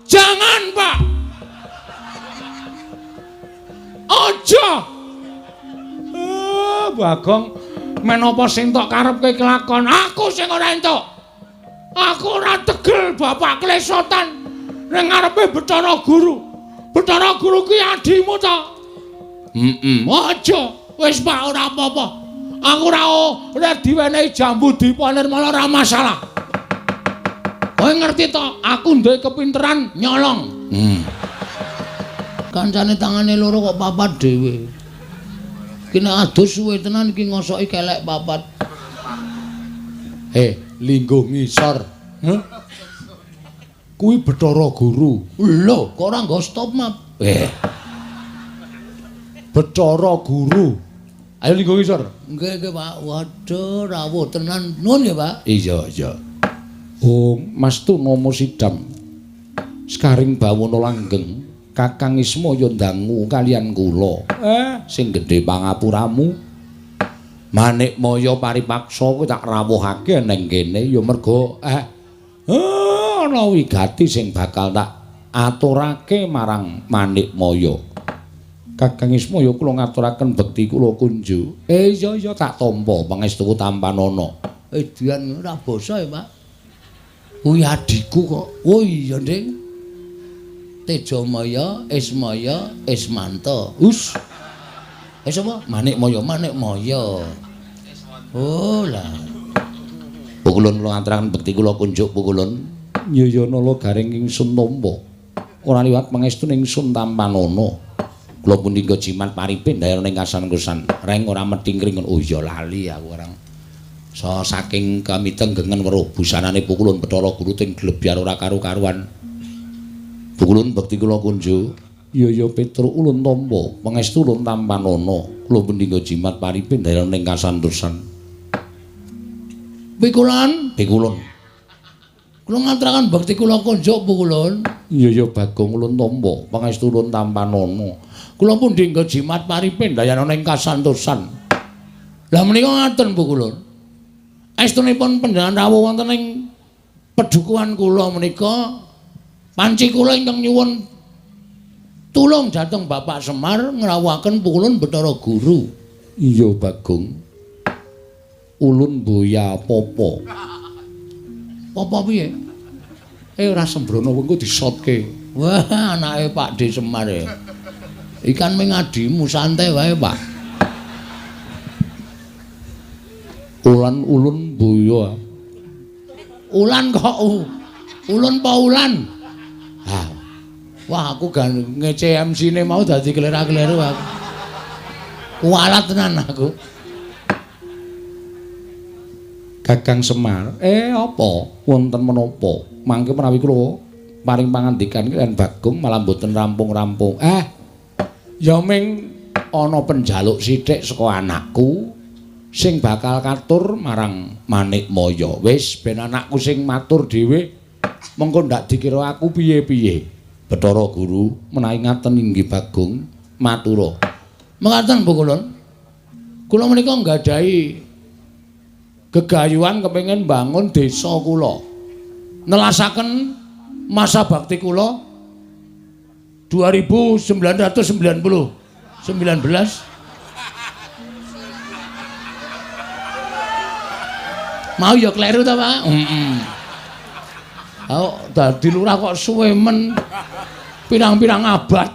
Jangan, Pak. Aja. Bagong, menapa sing tok karepke kelakon? Aku sing ora entuk. Aku ora tegel bapak klesotan ning ngarepe Bathara Guru. Bathara Guru kuwi adimu to? Aja. Wis Pak ora apa-apa. Aku ora diwenehi jambu dipanen malah ora masalah. Kowe ngerti to, aku duwe kepinteran nyolong. Kancane tangane loro kok papat dhewe. Ki nek adus suwe tenan iki ngosoki kelek papat. Linggo ngisor. Kuwi Bathara Guru. Lho, kok ora nggo stop map? Bathara Guru. Ayo linggo ngisor. Nggih, Pak. Waduh, rawuh tenan. Nuwun ya, Pak. Iya. Oh, Mas tu nomo sidam. Sekaring bawana langgeng. Kakang Ismaya ndangu kalian kula. Sing gedhe pangapuramu. Manikmaya paripaksa kuwi tak rawuhake ning kene ya mergo ana wigati sing bakal tak aturake marang Manikmaya. Kakang Ismaya kula ngaturaken bekti kula kunjuk. Iya tak tampa pangestuku tampanana. Edian ora basa ya, Pak. Kuwi adikku kok. Oh iya, Nding. Tejamaya, Ismaya, Ismanta. Sapa? Manikmaya. Oh lah. Pukulun kula ngaturaken bekti kula kunjuk pukulun. Nyayana garing ingsun nampa. Ora liwat pangestu ingsun tampanana. Kula punika jimat paripin daerah ning kasan-kusan. Reng ora metingkring. Oh iya lali aku orang. So saking kamitenggengen weruh busanane pukulun Bathara Guru ting glebyar ora karu-karuan. Pukulun bekti kula kunjuk. Ya Petruk ulun tampa pangestu ulun tampanana. Kula punika jimat paripin daerah ning kasantosan. Pikulun. Kula ngaturaken bekti kula kunjuk pukulun. Ya Bagong ulun tampa pangestu ulun tampanana. Kula pun dinggo jimat paripin daerah ning kasantosan. Lah menika ngaten pukulun. Estunipun panjenengan rawuh wonten ing pedukuhan kula menika. Panci kula ingkang nyuwun tulung dhateng Bapak Semar ngrawuhaken pukulun Bathara Guru. Iya Bagong. Ulun boya apa-apa. Apa piye? Ora sembrono engko disotke. Wah, anake Pak D Semar e. Ikan ming adimu santai wae, Pak. Ulun boya. Ulan kok ulun apa ulan? Wah, aku gak ngece MC-ne mau dadi kelera-keleru aku. Kualat tenan aku. Kakang Semar, apa? Wonten menapa? Mangke menawi kula paring pangandikan kaliyan Bagong malah mboten rampung-rampung. Ya ming ana penjaluk sithik saka anakku sing bakal katur marang Manikmaya. Wis ben anakku sing matur dhewe mengko ndak dikira aku piye-piye. Bathara Guru menawi ngaten inggih Bagong matura. Mekaten pukulun. Kula menika nggadahi gegayuhan kepengin bangun desa kula. Nelasaken masa bakti kula 1919. Mau ya kleru ta, Pak? Dadi lurah kok suwe men pirang-pirang abad.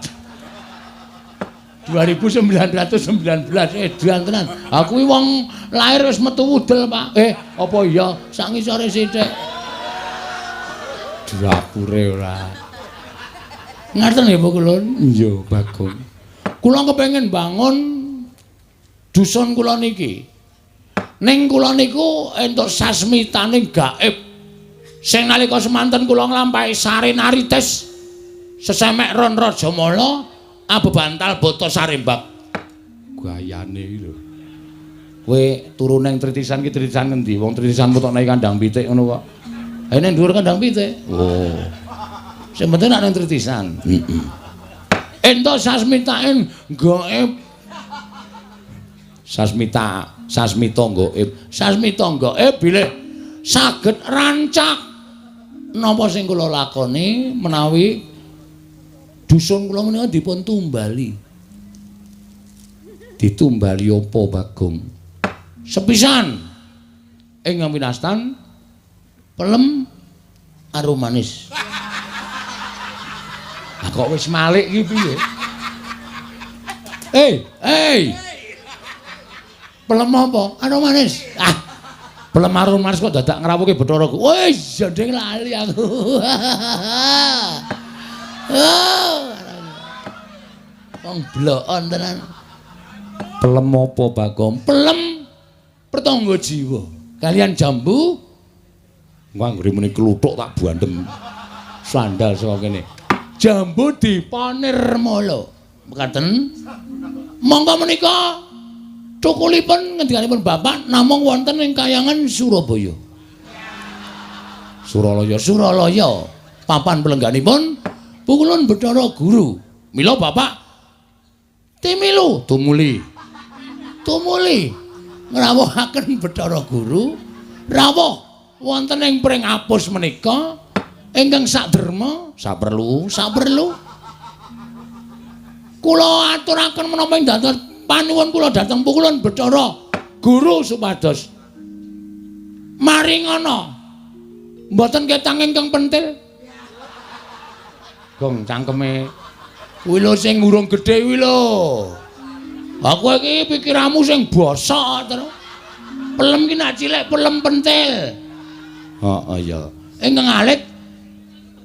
2919 edan tenan. Aku kuwi wong lahir wis metu wudel, Pak. Apa iya sak ngisore sithik. Dapure ora. Ngaten nggih, Bu Kulon? Iya, Bagong. Kula kepengin bangun dusun kula niki. Ning kula niku entuk sasmitaning gaib. Sing nalika semanten kula nglampahi sare naritis sesemek ron Rajamala abebantal bata sarembak. Gayane iki lho. Kowe turu ning tritisan ki tritisan ngendi? Wong tritisan tok nang kandang pitik ngono kok. Ha ning dhuwur kandang pitik. Oh. Sing penting nek ning tritisan. Entuk sasmitain gaib. Sasmita gaib bilih saged rancak napa sing kula lakoni menawi dusun kula menika dipun tumbali. Ditumbali apa Bagong? Sepisan ing winastan pelem arum manis. Lah kok wis malik iki piye? Pelem apa? Arum manis. Pelem arum manis kok dadak ngrawuhke Bathara Guru. Wis jendeng lali aku. Wong blokon tenan. Pelem apa Bagong? Pelem pertangga jiwa. Kalian jambu nganggone muni kluthuk tak bandem. Sandal saka kene. Jambu dipanirmala. Mekaten. Monggo menika cukulipun ngendikanipun Bapak namung wonten ing Kayangan Surabaya. Suralaya. Papan pelengganipun pukulun Bathara Guru. Mila Bapak timilu tumuli ngrawuhaken Bathara Guru rawuh wonten ing pring apus menika ingkang saderma saperlu kula aturaken menapa ing dados panuwun kula dhateng pukulun Bathara Guru supados maringana mboten ketang ingkang pentil. Gong cangkeme kuwi lho sing urung gedhe kuwi lho. Aku iki pikiranmu sing bosok terus. Pelem ki nak cilik pelem pentil. Heeh ya. Ingkang alit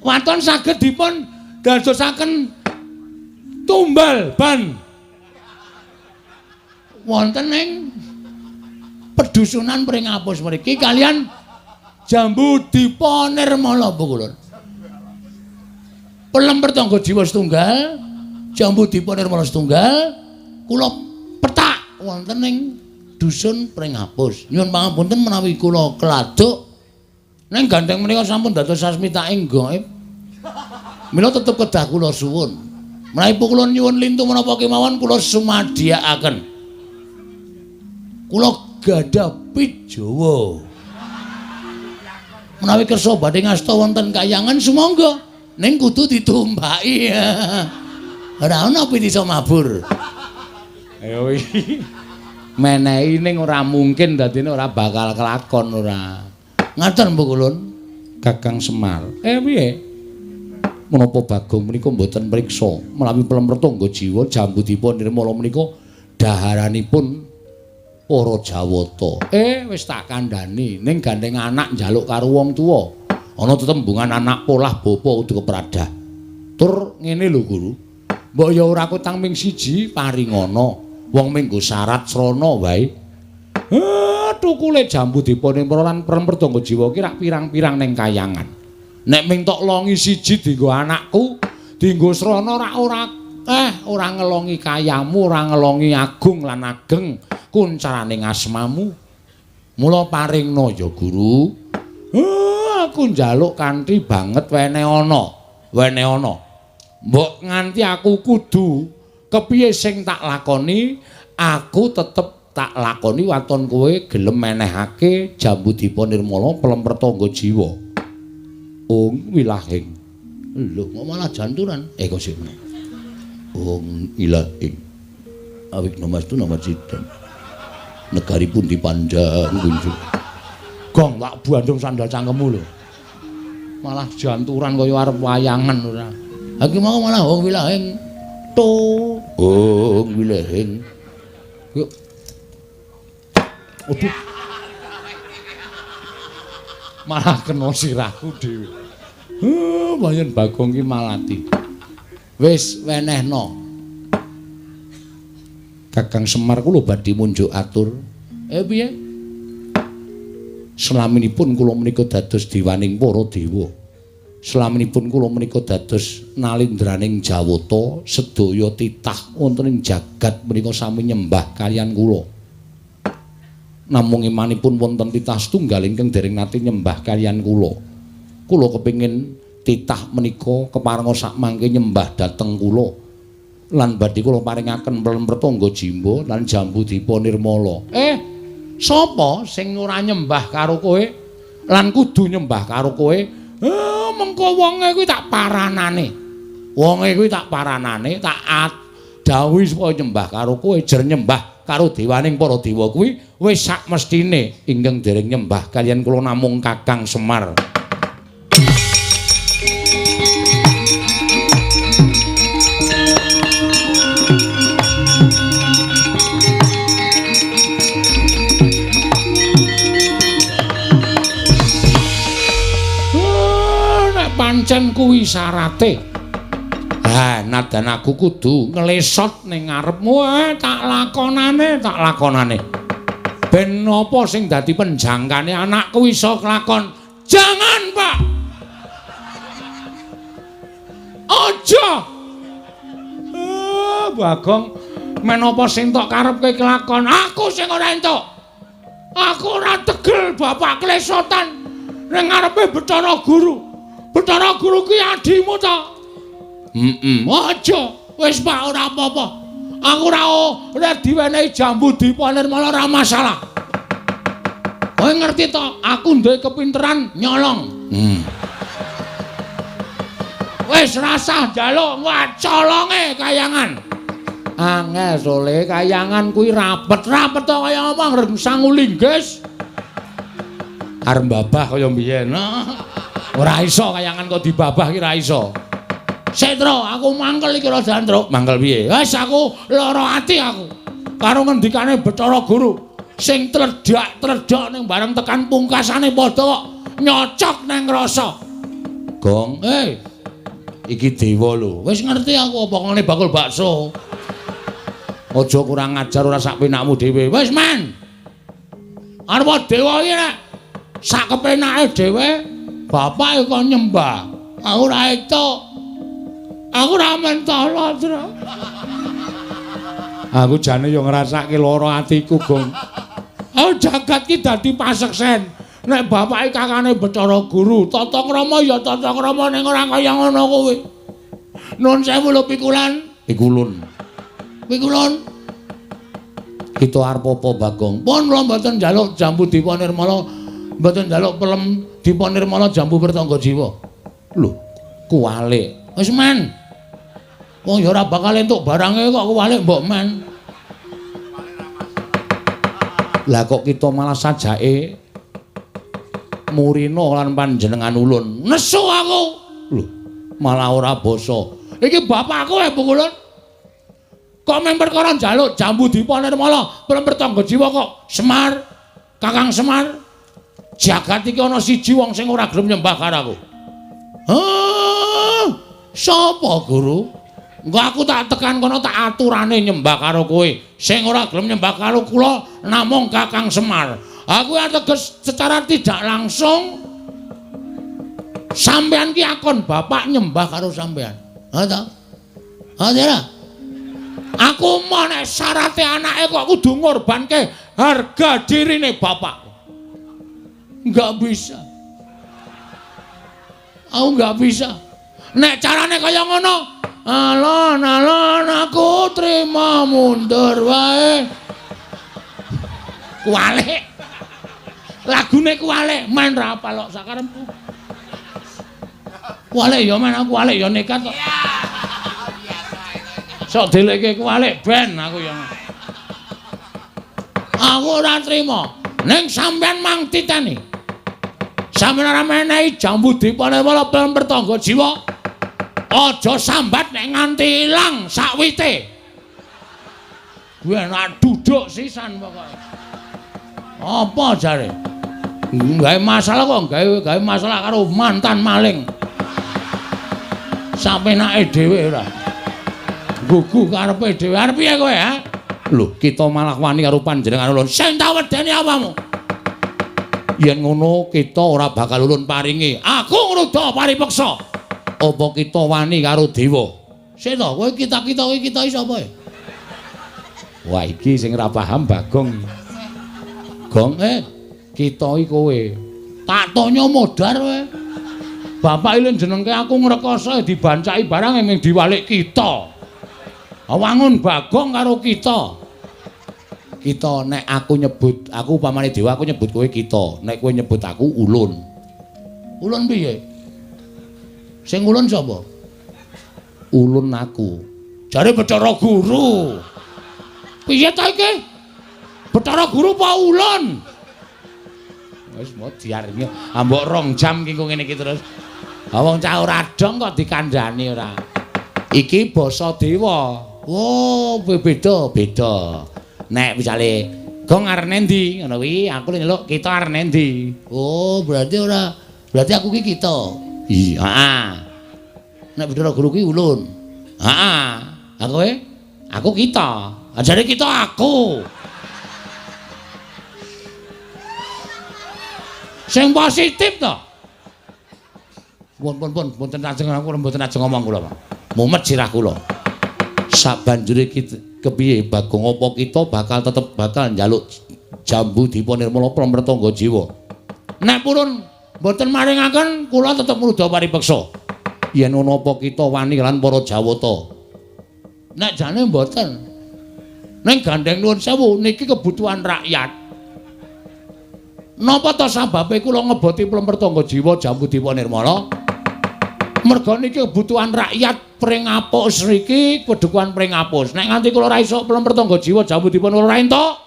waton saged dipun dadosaken tumbal ban wonten ing pedusunan pring apus mriki kalian jambu dipanirmala pukulun. Pelem pertangga jiwa setunggal, jambu dipanirmala setunggal, kula petak wonten ing dusun pring apus. Nyuwun pangapunten menawi kula keladuk ning gandeng menika sampun dados sasmitaing gaib. Mila tetep kedah kula suwun. Menawi pukulun nyuwun lintu menapa kemawon kula sumadhiakaken. Kula gadah pijawa. Menawi kersa badhe ngasta wonten Kayangan sumangga ning kudu ditumbaki. Ora ana pitisa mabur. Ayo iki menehi ning ora mungkin dadine ora bakal kelakon ora. Ngaten pukulun Kakang Semar. Piye? Menapa Bagong menika mboten mriksa menawi pelem pertangga jiwa jambu dipanirmala menika daharanipun para Jawata. Wis tak kandhani ning gandeng anak njaluk karo wong tuwa. Ana tetembungan anak polah bapa kudu kepradah. Tur ngene lho Guru. Mbok ya ora kutang ming siji paringana. Wong minggo syarat srana wae. Tukule jambu dipanirmala lan pertangga jiwa ki rak pirang-pirang ning Kayangan. Nek ming tok longi siji dienggo anakku, dienggo srana ora ngelongi kayamu, ora ngelongi agung lan ageng kuncaraning asmamu. Mula paringna ya Guru. Aku njaluk kanthi banget wene ana. Mbok nganti aku kudu kepiye sing tak lakoni, aku tetep tak lakoni waton kowe gelem menehake jambu dipanirmala pelem pertangga jiwa. Wilahing. Lho, kok malah janturan? Kok sik meneh. Wilahing. Awik namastu nama sidang. Negaripun dipandang kunjung. Gong tak bandung sandal cangkemmu lho. Malah janturan kaya arep wayangan ora. Iki mau malah wilahing. Wilahing. Yuk. Aduh. Malah kena sirahku dhewe. Payen Bagong ki malati. Wis wenehna. Kakang Semar kula badhe munjuk atur. Piye? Selaminipun kula menika dados dewaning para dewa. Selaminipun kula menika dados nalindraning Jawata, sedaya titah wonten ing jagat menika sami nyembah kaliyan kula. Namung imanipun wonten titah setunggal ingkang dereng nate nyembah kaliyan kula. Kula kepingin titah menika keparenga sakmangke nyembah dhateng kula. Lan badhe kula paringaken pelem pertangga jimba lan jambu dipanirmala. Sapa sing ora nyembah karo kowe lan kudu nyembah karo kowe Mengko wonge kuwi tak paranane. Wonge kuwi tak paranane, tak dawuhi supaya nyembah karo kowe, jer nyembah karo dewaning para dewa kuwi wis sak mestine. Ingkang dereng nyembah kaliyan kula namung Kakang Semar. Pancen kuwi syarate. Ha, nadan aku kudu nglesot ning ngarepmu tak lakonane. Ben napa sing dadi penjangkane anakku iso kelakon. Jangan, Pak. Aja. Bagong, menapa sing tok karepke kelakon? Aku sing ora entuk. Aku ora tegel bapak klesotan ning ngarepe Bathara Guru. Bathara Guru kuwi adimu ta? Aja. Wis Pak ora apa-apa. Aku ora diwenehi jambu Dipa Nirmala ora masalah. Kowe ngerti to, aku duwe kepinteran nyolong. Wis rasah njaluk wacolonge kayangan. Angel sole kayangan kuwi rapet-rapet to kaya apa sangu linggis. Arep babah kaya mbiyen. Ora iso kayangan kok dibabah ki ora iso. Setro, aku mangkel iki ora jandruk. Mangkel piye? Wis aku lara ati aku. Karo ngendikane Bathara Guru sing tledhak ning bareng tekan pungkasane padha kok nyocok nang rasa. Gong, iki dewa lho. Wis ngerti aku apa ngene bakul bakso. Aja kurang ajar ora sak penakmu dhewe. Wis men. Arep dewa iki nek sak kepenake dhewe bapak kok nyembah. Aku ora etuk. Aku ora mentolo, Tru. Aku jane yo ngrasake lara atiku, Gong. Jagat ki dadi paseksen. Nek bapake kakane Bathara Guru, tata krama ya tata krama ning ora kaya ngono kuwi. Nuwun sewu lho Pikulun. Kita arep apa, Bagong? Pun kula mboten njaluk jambu Dipa Nirmala, mboten njaluk pelem Dipa Nirmala jambu Pertangga Jiwa. Lho, kuwalik. Wis men. Wong ya ora bakal entuk barange kok kuwalik mbok men. Lah kok kita malah sajake murina lan panjenengan ulun. Nesu aku. Lho, malah ora basa. Iki bapakku Pikulun. Kok men perkara njaluk jambu Dipa Nirmala, pelem Pertangga Jiwa kok Semar, Kakang Semar. Jagat iki ana siji wong sing ora gelem nyembah karo aku. Sapa, Guru? Engko aku tak tekan kono tak aturane nyembah karo kowe. Sing ora gelem nyembah karo kula namung Kakang Semar. Aku ateges secara tidak langsung sampean ki akon bapak nyembah karo sampean. Ha ta? Ha ta? Aku mau nek syarate anake kok kudu ngorbanke harga dirine bapak. Enggak bisa. Aku enggak bisa. Nek carane kaya ngono, alon aku trima mundur wae. Kuwalik. Lagune kuwalik, main ra apal kok sakarepku. Kuwalik ya men aku kuwalik ya nekat kok. Sok delekke kuwalik ben aku ya. Aku ora trima. Ning sampean mang titeni. Sampeyan ora menehi jambu Dipa Nirmala pelem Pertangga Jiwa. Aja sambat nek nganti ilang sakwite. Kuwi enak duduk sisan pokoke. Apa jare? Gawe masalah kok gawe masalah karo mantan maling. Sapenake dhewe ora. Gugu karepe dhewe. Arep piye kowe, ha? Lho, kita malah wani karo panjenengan ulun. Sing tak wedeni apamu? Yen ngono kita ora bakal ulun paringi. Aku ngruda paripeksa. Apa kita wani karo dewa? Sik to, kowe kita iki sapa e? Wah, iki sing ora paham Bagong. Gong, kita iki kowe. Tak tanya modar kowe. Bapak ilin jenengke aku ngrekoso dibancaki barang ning diwalik kita. Wangun Bagong karo kita. Kita nek aku nyebut, aku upamane dewa aku nyebut kowe kita. Nek kowe nyebut aku ulun. Ulun piye? Sing ulun sapa? Ulun aku. Jare Bathara Guru. Piye ta iki? Bathara Guru apa ulun? Wis mau diaringi. Ambok 2 jam ki ngene iki terus. Ha wong cah ora dong kok dikandhani ora. Iki basa dewa. Oh, beda. Nek misale Gong arene ndi ngono kuwi aku nyeluk kita arene ndi. Oh, berarti aku ki kita. Iya, heeh. Nek Bathara Guru ki ulun. Heeh. Aku kita. Ajare kita aku. Sing positif to. Pun, mboten ajeng ngomong kula, Pak. Mumet sirah kula. Sabanjure kepiye Bagong apa kita tetep bakal njaluk jambu dipunirmala pramrtangga jiwa. Nek purun mboten maringaken kula tetep mrudha paripeksa. Yen ana apa kita wani lan para Jawata. Nek jane mboten. Ning gandeng nuwun sewu niki kebutuhan rakyat. Napa to sababe kula ngeboti pramrtangga jiwa jambu dipunirmala? Merga niki kebutuhan rakyat pring apus niki kedukuhan pring apus. Nek nganti kula ora iso pramrtangga jiwa jambu dipun ora entuk,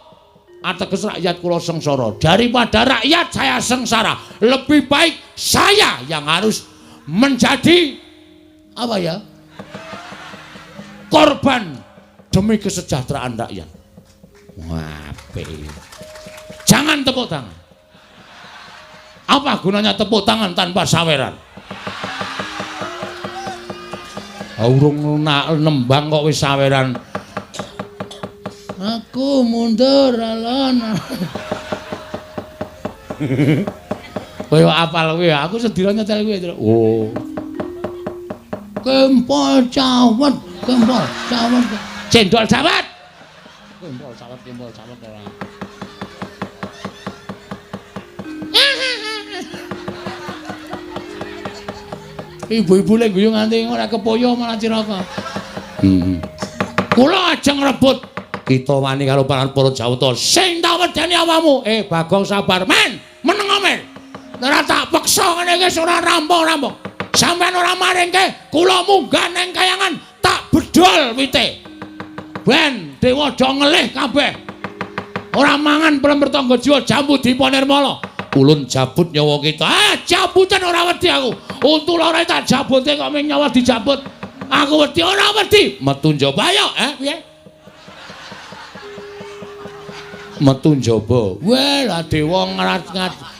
ateges rakyat kula sengsara. Daripada rakyat saya sengsara, lebih baik saya yang harus menjadi apa ya? Korban demi kesejahteraan rakyat. Wah, jangan tepuk tangan. Apa gunanya tepuk tangan tanpa saweran? Urung nembang kok wis saweran. Aku mundur alon. Kowe apal kuwi, aku sedira nyetel kuwi. Oh. Kempol cawet. Cendol cawet. Kempol cawet ora. Ibu-ibu lek guyu nganti ora kepoyo malah ciraka. Kula ajeng rebut kita wani karo para Jawata sing tak wedeni awakmu. Bagong sabar men, meneng men. Ora tak peksa ngene iki ora rampung-rampung. Sampeyan ora maringke, kula munggah ning kayangan tak bedol wite. Ben dewa do ngelih kabeh. Ora mangan pramrtangga jiwa jambu dipunirmala. Ulun jabut nyawa kita. Jabutan ora wedi aku. Untu lara tak jabute kok ming nyawa dijabut. Aku wedi ora wedi. Metu njaba ayo, piye? Metu njaba. Weh, lah dewa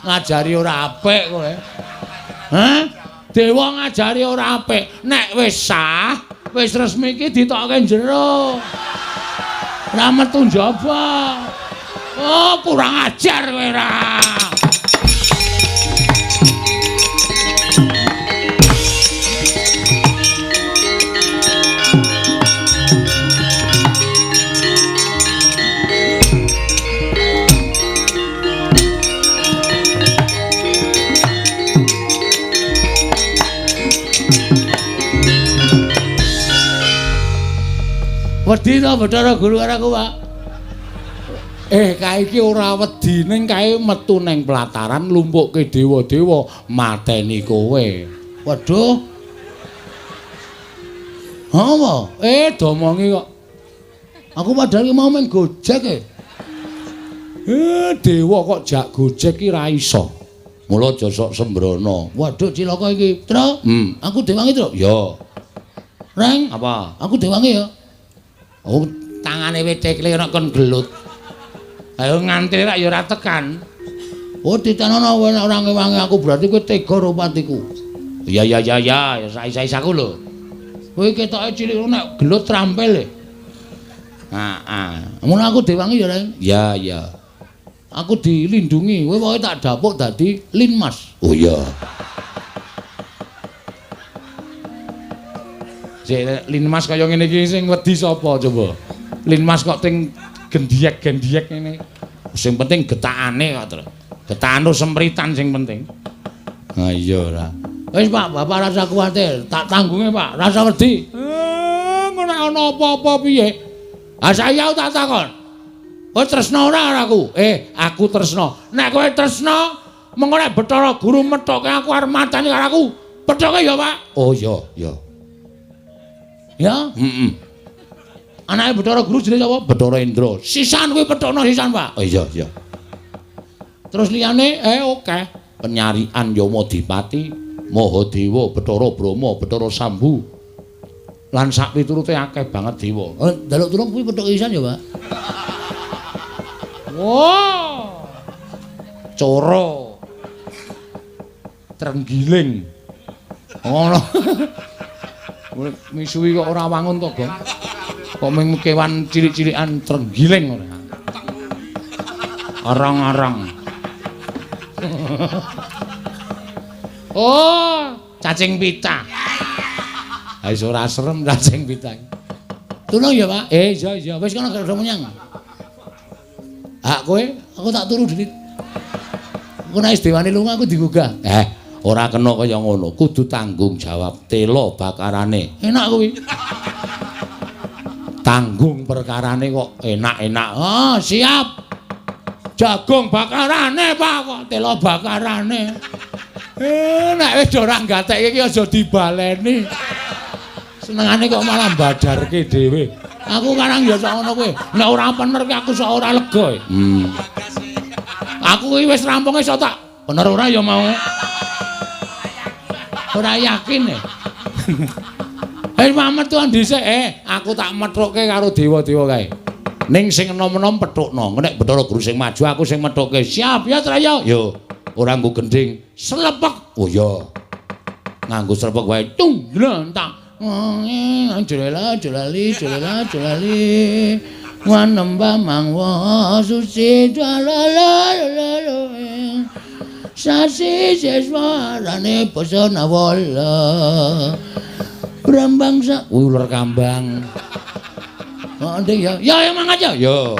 ngajari ora apik kowe. Hah? Dewa ngajari ora apik. Nek wis sah, wis resmi iki ditokke jero. Ora metu njaba. Oh, kurang ajar kowe ra. Wedi to Bathara Guru karo aku, Pak. Kae iki ora wedi ning kae metu ning pelataran lumpukke dewa-dewa mateni kowe. Waduh. Apa? Domongi kok. Aku padahal ki mau meng gojek dewa kok jak gojek ki ra iso. Mula aja sok sembrono. Waduh cilaka iki. Tru, aku dewangi, Tru. Ya. Reng, apa? Aku dewangi ya. Oh, tangane wetekle ora kon gelut. Ayo nganti rak ya ora tekan. Oh, ditanono kowe nek ora ngewangi aku berarti kowe tega rupatiku. Ya, sae-saeku lho. Kowe ketoke cilik nek gelut trampil. Mun aku diwangi ya, Reng? Ya. Aku dilindungi, kowe pokoke tak dapuk dadi linmas. Oh iya. Linmas kaya ngene iki sing wedi sapa coba? Linmas kok ting gendiek-gendiek ngene. Sing penting getakane kok, Tru. Getakan sempritan sing penting. Ha iya ora. Wis Pak, Bapak rasa kuwatir, tak tanggunge Pak, rasa wedi. Ngono ana apa-apa piye? Saya tak takon. Kowe tresno ora aku? Aku tresno. Nek kowe tresno, mengko nek Bathara Guru methoke aku arep mateni karo aku, Pethoke ya, Pak. Oh iya, iya. Ya? Heeh. Anake Bathara Guru jenenge sapa? Bathara Indra. Sisan kuwi pethokno sisan, Pak. Oh iya, iya. Terus liyane oke. Penyarian Yamadipati, Mahadewa, Bathara Brahma, Bathara Sambu. Lan sak piturute akeh banget dewa. Oh, daluk tulung kuwi pethok sisan ya, Pak. Wow. Coro. Trenggiling. Ngono. Misuwi kok ora wangun to, Gong. Kok mung kewan cilik-cilikan trenggiling ora. Arang-arang. Oh, cacing pita. Ha iso ora serem cacing pita. Tulung ya, Pak? Iya, iya. Wis kono gak usah menyang. Hak kowe, aku tak turu dhewe. Aku nek dewane lunga aku digugah. Ora kena kaya ngono, kudu tanggung jawab tela bakarane. Enak kuwi. Tanggung perkarane kok enak-enak. Oh, siap. Jagung bakarane, Pak, kok tela bakarane. Nek wis ora gatekke iki aja dibaleni. Senengane kok malah badarke dhewe. Aku karang ya sak ngono kuwi. Nek ora bener ki aku sak ora lega. Aku iki wis rampunge sok tak bener ora ya mau. Ora yakin. Hei Mamet tuan dhisik aku tak methukke karo dewa-dewa kae. Ning sing enom-enom pethukno. Nek Bathara Guru sing maju aku sing methukke. Siap ya Traya. Yo, ora nggo gending, slepek. Oh ya. Nganggo slepek wae. Tung glentang. Jolela jolali jolela jolali. Wanembah mangwa suci jalalalala. Sasi seswarane pesona wala. Brambang ular kambang. Oh, ndek ya. Ya emang aja. Yo.